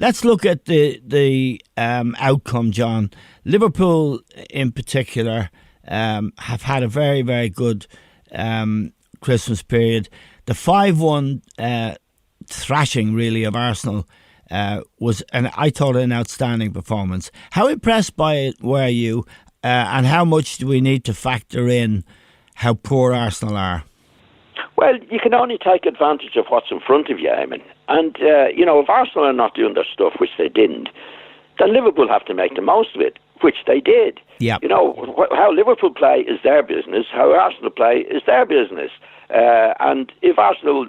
let's look at the outcome, John. Liverpool, in particular, have had a very, very good Christmas period. The 5-1 thrashing, really, of Arsenal was, and I thought, an outstanding performance. How impressed by it were you, and how much do we need to factor in how poor Arsenal are? Well, you can only take advantage of what's in front of you, Eamon. And, if Arsenal are not doing their stuff, which they didn't, then Liverpool have to make the most of it, which they did. Yep. How Liverpool play is their business, how Arsenal play is their business. And if Arsenal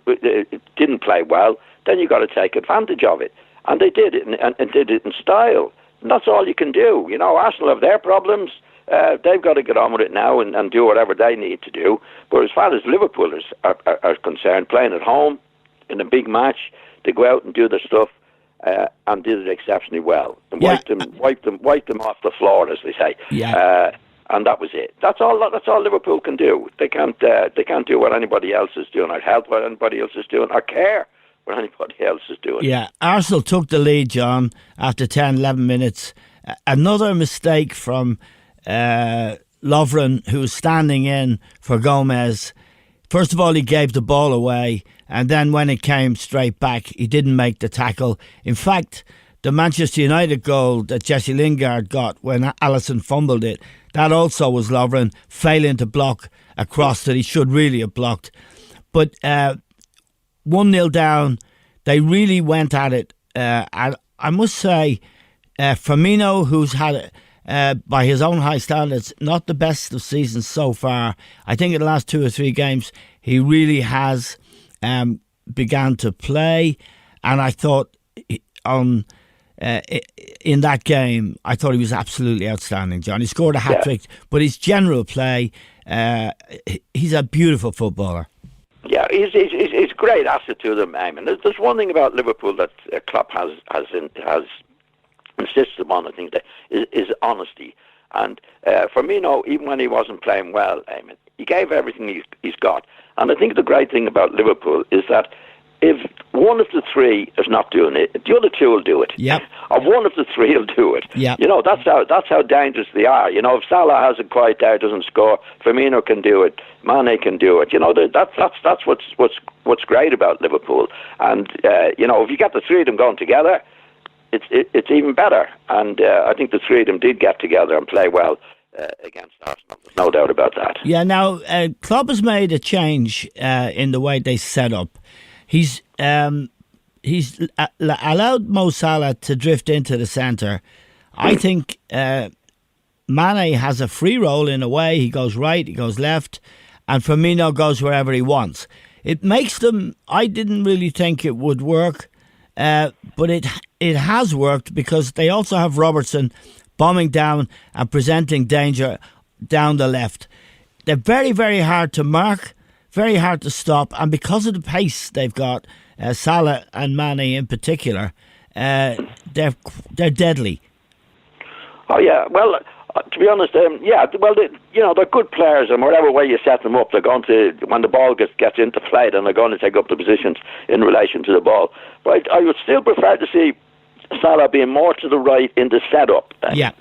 didn't play well, then you've got to take advantage of it. And they did it, and did it in style. And that's all you can do. Arsenal have their problems. They've got to get on with it now and do whatever they need to do. But as far as Liverpool are concerned, playing at home in a big match, they go out and do their stuff and did it exceptionally well. And wiped them off the floor, as they say. Yeah. And that was it. That's all Liverpool can do. They can't do what anybody else is doing, or help what anybody else is doing, or care what anybody else is doing. Yeah, Arsenal took the lead, John, after 10, 11 minutes. Another mistake from Lovren, who was standing in for Gomez. First of all, he gave the ball away, and then when it came straight back, he didn't make the tackle. In fact, the Manchester United goal that Jesse Lingard got when Alisson fumbled it, that also was Lovren failing to block a cross that he should really have blocked. But 1-0 down, they really went at it. And I must say, Firmino, who's had, by his own high standards, not the best of seasons so far. I think in the last 2 or 3 games, he really has began to play. And I thought in that game, I thought he was absolutely outstanding, John. He scored a hat-trick, but his general play, he's a beautiful footballer. Yeah, he's a great asset to them, Eamon. There's one thing about Liverpool that Klopp has insisted on, I think, that is honesty. And Firmino, even when he wasn't playing well, Eamon, he gave everything he's got. And I think the great thing about Liverpool is that if one of the 3 is not doing it, the other 2 will do it. Yep. Or one of the 3 will do it. Yep. That's how dangerous they are. If Salah has a quiet day, doesn't score, Firmino can do it, Mane can do it. That's what's great about Liverpool. And if you get the 3 of them going together, it's even better. And I think the 3 of them did get together and play well against Arsenal. There's no doubt about that. Yeah. Now, Klopp has made a change in the way they set up. He's allowed Mo Salah to drift into the centre. I think Mane has a free role in a way. He goes right, he goes left, and Firmino goes wherever he wants. It makes them. I didn't really think it would work, but it has worked because they also have Robertson bombing down and presenting danger down the left. They're very, very hard to mark. Very hard to stop, and because of the pace they've got, Salah and Mane in particular, they're deadly. Oh yeah, well, to be honest, they're good players, and whatever way you set them up, they're going to, when the ball gets into play, then they're going to take up the positions in relation to the ball. But I would still prefer to see Salah being more to the right in the setup. Yeah,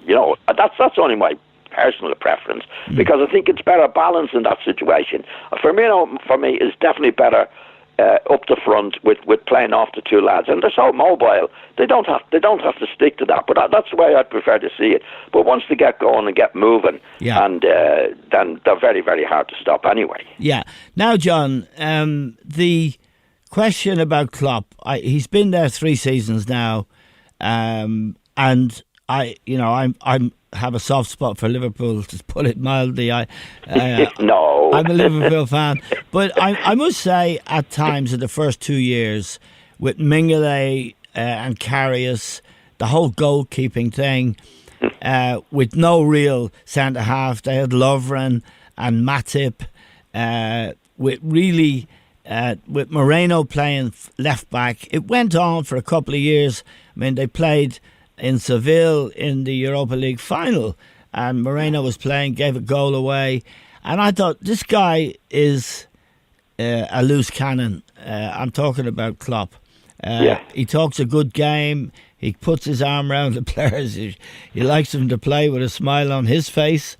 that's only my personal preference, because I think it's better balance in that situation. Firmino, for me, is definitely better up the front with playing off the 2 lads, and they're so mobile. They don't have to stick to that, but that's the way I'd prefer to see it. But once they get going and get moving, and then they're very, very hard to stop anyway. Yeah. Now, John, the question about Klopp, he's been there 3 seasons now, and I'm have a soft spot for Liverpool, to put it mildly. No, I'm a Liverpool fan, but I must say, at times in the first 2 years, with Mignolet and Karius, the whole goalkeeping thing, with no real centre half, they had Lovren and Matip, with Moreno playing left back. It went on for a couple of years. I mean, they played in Seville in the Europa League final, and Moreno was playing, gave a goal away, and I thought, this guy is a loose cannon. I'm talking about Klopp. He talks a good game. He puts his arm around the players. He likes them to play with a smile on his face.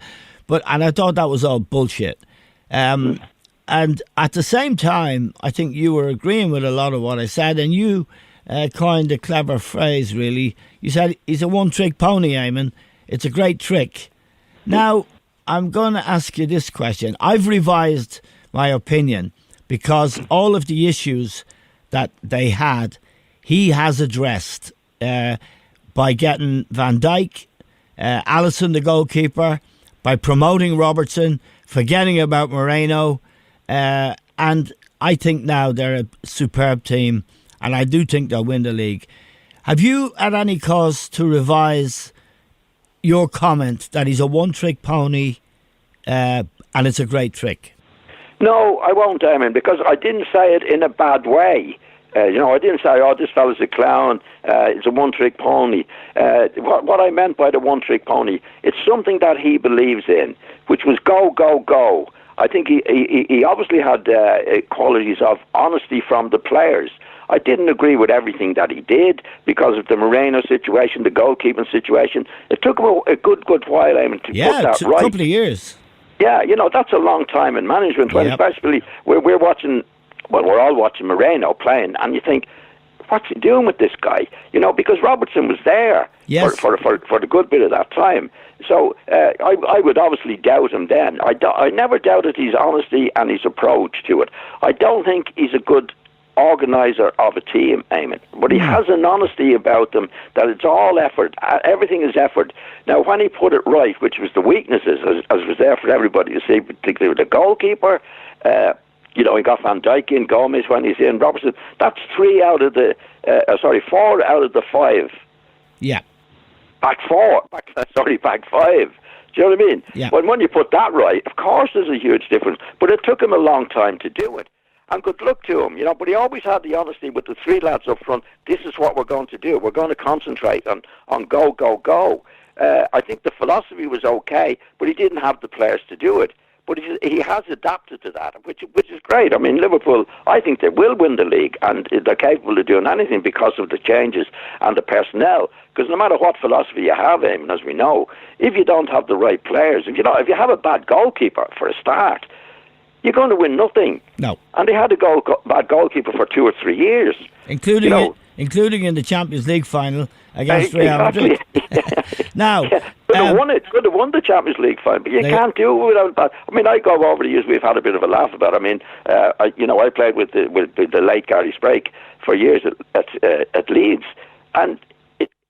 And I thought that was all bullshit. And at the same time, I think you were agreeing with a lot of what I said, and you coined a clever phrase, really. You said, he's a one-trick pony, Eamon. It's a great trick. Now, I'm going to ask you this question. I've revised my opinion because all of the issues that they had, he has addressed by getting Van Dijk, Alisson, the goalkeeper, by promoting Robertson, forgetting about Moreno, and I think now they're a superb team, and I do think they'll win the league. Have you had any cause to revise your comment that he's a one-trick pony and it's a great trick? No, I won't, Damon, because I didn't say it in a bad way. I didn't say, this fella's a clown, it's a one-trick pony. What I meant by the one-trick pony, it's something that he believes in, which was go, go, go. I think he obviously had qualities of honesty from the players. I didn't agree with everything that he did because of the Moreno situation, the goalkeeping situation. It took him a good while, Eamon, to put that right. A couple of years. Yeah, that's a long time in management, when especially we're watching, we're all watching Moreno playing, and you think, what's he doing with this guy? Because Robertson was there for the good bit of that time. So I would obviously doubt him then. I never doubted his honesty and his approach to it. I don't think he's a good organiser of a team, Eamon, but he has an honesty about them that it's all effort. Everything is effort. Now, when he put it right, which was the weaknesses, as was there for everybody to see, particularly with the goalkeeper, he got Van Dijk in, Gomez when he's in, Robertson. That's 4 out of the 5. Yeah. Back 5. Do you know what I mean? Yeah. When you put that right, of course there's a huge difference, but it took him a long time to do it. And good luck to him, but he always had the honesty with the 3 lads up front. This is what we're going to do. We're going to concentrate on go, go, go. I think the philosophy was okay, but he didn't have the players to do it. But he has adapted to that, which is great. I mean, Liverpool, I think they will win the league, and they're capable of doing anything because of the changes and the personnel. Because no matter what philosophy you have, Eamon, as we know, if you don't have the right players, if you have a bad goalkeeper for a start, you're going to win nothing. No. And they had a bad goalkeeper for 2 or 3 years. Including in the Champions League final against Real Madrid. Now, could have won it. Could have won the Champions League final, but you can't do it without that. I mean, I go over the years. We've had a bit of a laugh about it. I mean, I played with the late Gary Sprake for years at Leeds, and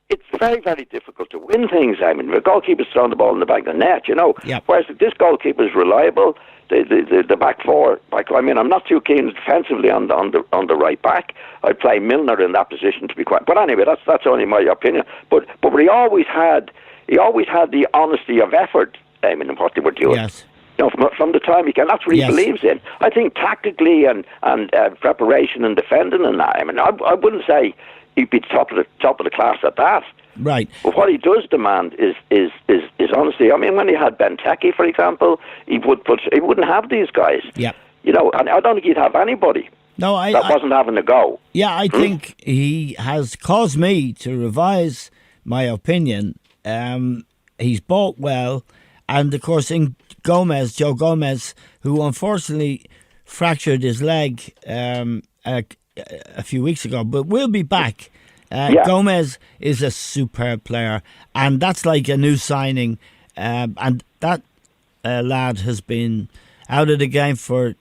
it's very, very difficult to win things. I mean, the goalkeeper's throwing the ball in the back of the net, Yep. Whereas this goalkeeper is reliable. The back 4. I mean, I'm not too keen defensively on the right back. I play Milner in that position, to be quite. But anyway, that's only my opinion. But he always had the honesty of effort, in what they were doing. Yes. From the time he can. That's what he believes in. I think tactically and preparation and defending and that. I mean, I wouldn't say he'd be top of the class at that. Right. But what he does demand is honesty. I mean, when he had Benteke, for example, he wouldn't have these guys. Yeah. And I don't think he'd have anybody that wasn't having a go. Yeah, I think he has caused me to revise my opinion. He's bought well, and of course in Joe Gomez, who unfortunately fractured his leg a few weeks ago, but will be back. Gomez is a superb player, and that's like a new signing. And that lad has been out of the game for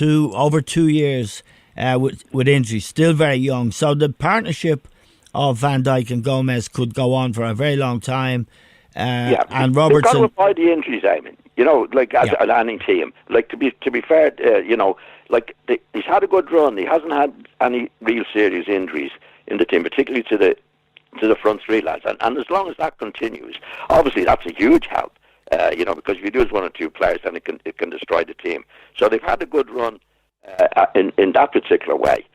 over 2 years with injuries, still very young. So the partnership of Van Dijk and Gomez could go on for a very long time. And Robertson, they've got to avoid the injuries, Eamon. As a landing team. To be fair, he's had a good run. He hasn't had any real serious injuries in the team, particularly to the front 3 lads. And as long as that continues, obviously that's a huge help. Because if you lose 1 or 2 players, then it can destroy the team. So they've had a good run in that particular way.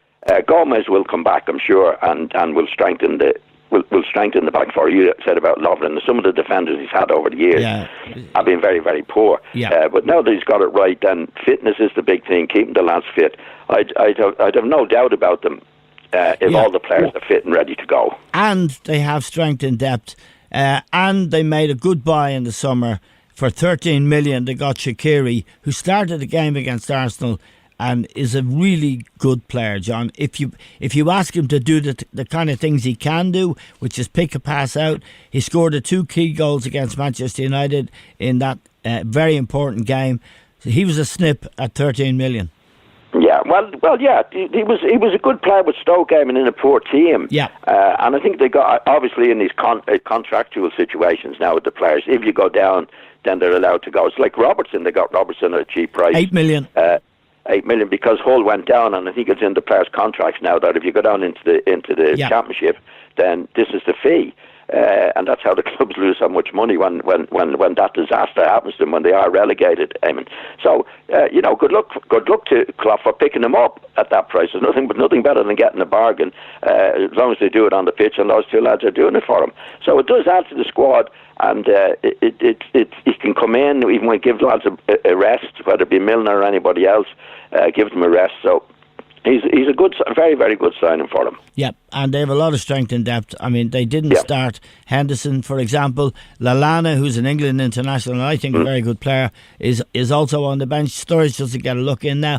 Gomez will come back, I'm sure, and will strengthen the back 4. You said about Lovren. Some of the defenders he's had over the years have been very, very poor. Yeah. But now that he's got it right, then fitness is the big thing, keeping the lads fit. I'd have no doubt about them if all the players are fit and ready to go. And they have strength in depth. And they made a good buy in the summer for 13 million. They got Shaqiri, who started the game against Arsenal and is a really good player, John. If you ask him to do the kind of things he can do, which is pick a pass out, he scored the 2 key goals against Manchester United in that very important game. So he was a snip at 13 million. Yeah, well, yeah, he was a good player with Stoke game and in a poor team. Yeah, and I think they got obviously in these contractual situations now with the players. If you go down, then they're allowed to go. It's like Robertson. They got Robertson at a cheap price, 8 million. 8 million because Hull went down, and I think it's in the players' contracts now that if you go down into the championship, then this is the fee. And that's how the clubs lose so much money when that disaster happens to them when they are relegated. Eamon. So good luck to Klopp for picking them up at that price. There's nothing better than getting a bargain as long as they do it on the pitch, and those 2 lads are doing it for him. So it does add to the squad, and he can come in even when he gives lads a rest, whether it be Milner or anybody else, gives them a rest. So. He's a very, very good signing for them. Yeah, and they have a lot of strength in depth. I mean, they didn't start Henderson, for example. Lallana, who's an England international, and I think a very good player, is also on the bench. Sturridge doesn't get a look in now.